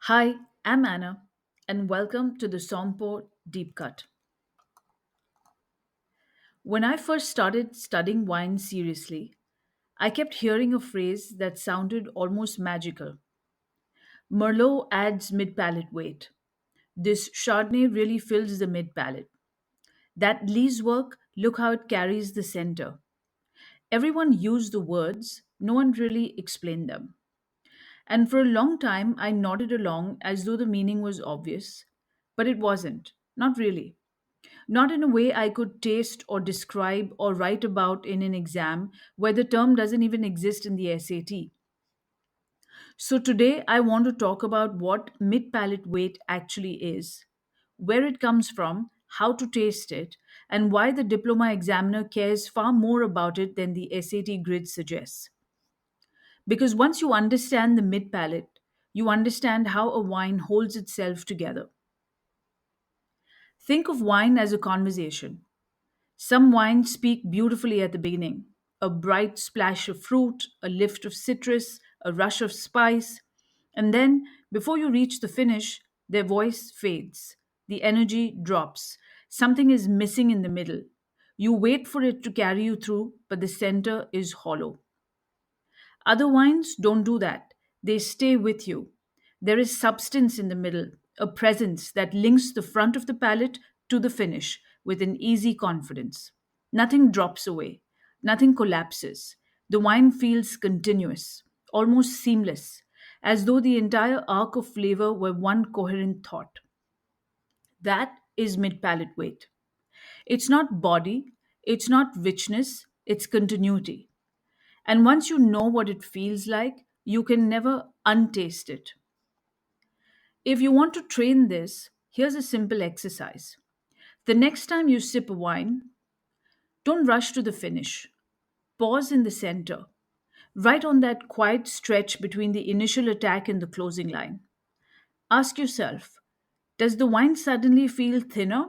Hi, I'm Anna, and welcome to the Sompo Deep Cut. When I first started studying wine seriously, I kept hearing a phrase that sounded almost magical. Merlot adds mid palate weight. This Chardonnay really fills the mid palate. That Lee's work, look how it carries the center. Everyone used the words, no one really explained them. And for a long time, I nodded along as though the meaning was obvious, but it wasn't. Not really. Not in a way I could taste or describe or write about in an exam where the term doesn't even exist in the SAT. So today I want to talk about what mid palate weight actually is, where it comes from, how to taste it, and why the diploma examiner cares far more about it than the SAT grid suggests. Because once you understand the mid palate, you understand how a wine holds itself together. Think of wine as a conversation. Some wines speak beautifully at the beginning, a bright splash of fruit, a lift of citrus, a rush of spice, and then, before you reach the finish, their voice fades. The energy drops. Something is missing in the middle. You wait for it to carry you through, but the center is hollow. Other wines don't do that. They stay with you. There is substance in the middle, a presence that links the front of the palate to the finish with an easy confidence. Nothing drops away, nothing collapses. The wine feels continuous, almost seamless, as though the entire arc of flavor were one coherent thought. That is mid palate weight. It's not body, it's not richness, it's continuity. And once you know what it feels like, you can never untaste it. If you want to train this, here's a simple exercise. The next time you sip a wine, don't rush to the finish. Pause in the center, right on that quiet stretch between the initial attack and the closing line. Ask yourself, does the wine suddenly feel thinner,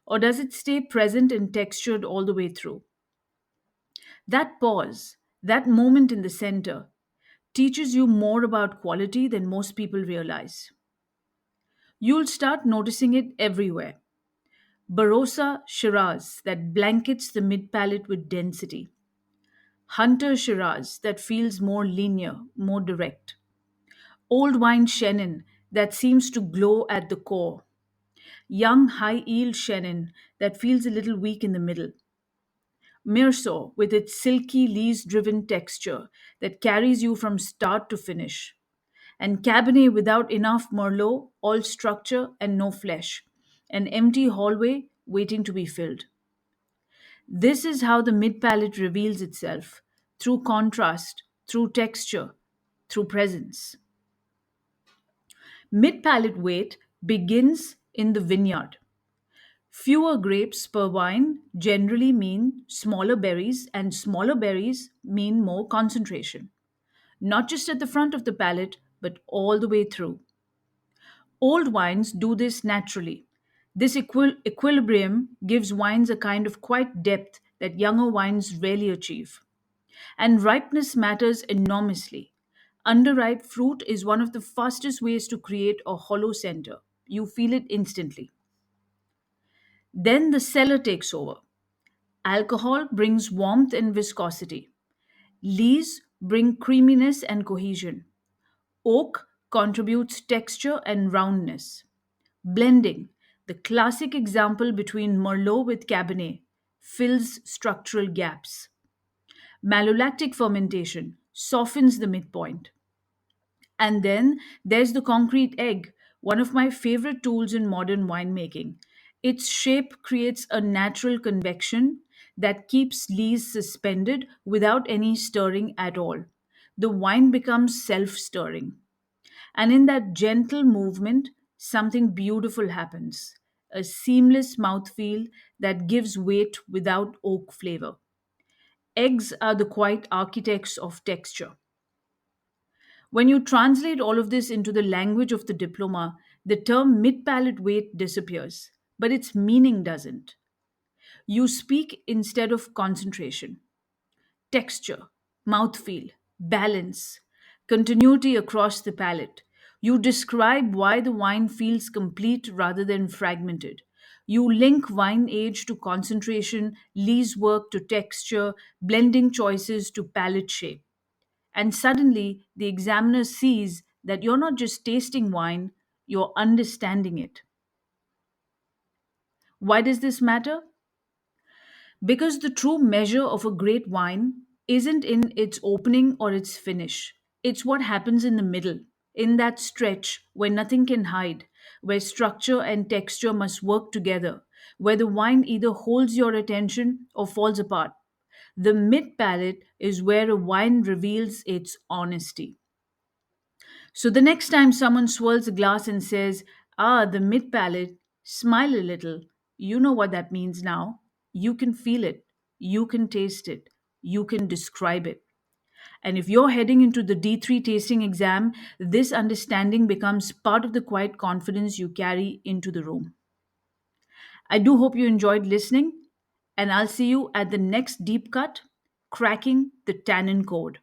or does it stay present and textured all the way through? That pause, that moment in the center, teaches you more about quality than most people realize. You'll start noticing it everywhere. Barossa Shiraz that blankets the mid palate with density. Hunter Shiraz that feels more linear, more direct. Old wine Chenin that seems to glow at the core. Young high yield Chenin that feels a little weak in the middle. Meursault with its silky lees driven texture that carries you from start to finish. And Cabernet without enough Merlot, all structure and no flesh. An empty hallway waiting to be filled. This is how the mid palate reveals itself through contrast, through texture, through presence. Mid palate weight begins in the vineyard. Fewer grapes per vine generally mean smaller berries, and smaller berries mean more concentration, not just at the front of the palate, but all the way through. Old wines do this naturally. This equilibrium gives wines a kind of quiet depth that younger wines rarely achieve. And ripeness matters enormously. Underripe fruit is one of the fastest ways to create a hollow center. You feel it instantly. Then the cellar takes over. Alcohol brings warmth and viscosity. Lees bring creaminess and cohesion. Oak contributes texture and roundness. Blending, the classic example between Merlot with Cabernet, fills structural gaps. Malolactic fermentation softens the midpoint. And then there's the concrete egg, one of my favorite tools in modern winemaking. Its shape creates a natural convection that keeps lees suspended without any stirring at all. The wine becomes self stirring. And in that gentle movement, something beautiful happens, a seamless mouthfeel that gives weight without oak flavor. Eggs are the quiet architects of texture. When you translate all of this into the language of the diploma, the term mid palate weight disappears, but its meaning doesn't. You speak instead of concentration, texture, mouthfeel, balance, continuity across the palate. You describe why the wine feels complete rather than fragmented. You link wine age to concentration, lees work to texture, blending choices to palate shape. And suddenly, the examiner sees that you're not just tasting wine, you're understanding it. Why does this matter? Because the true measure of a great wine isn't in its opening or its finish. It's what happens in the middle, in that stretch where nothing can hide, where structure and texture must work together, where the wine either holds your attention or falls apart. The mid palate is where a wine reveals its honesty. So the next time someone swirls a glass and says, "Ah, the mid palate," smile a little. You know what that means now. You can feel it, you can taste it, you can describe it. And if you're heading into the D3 tasting exam, this understanding becomes part of the quiet confidence you carry into the room. I do hope you enjoyed listening, and I'll see you at the next deep cut, cracking the tannin code.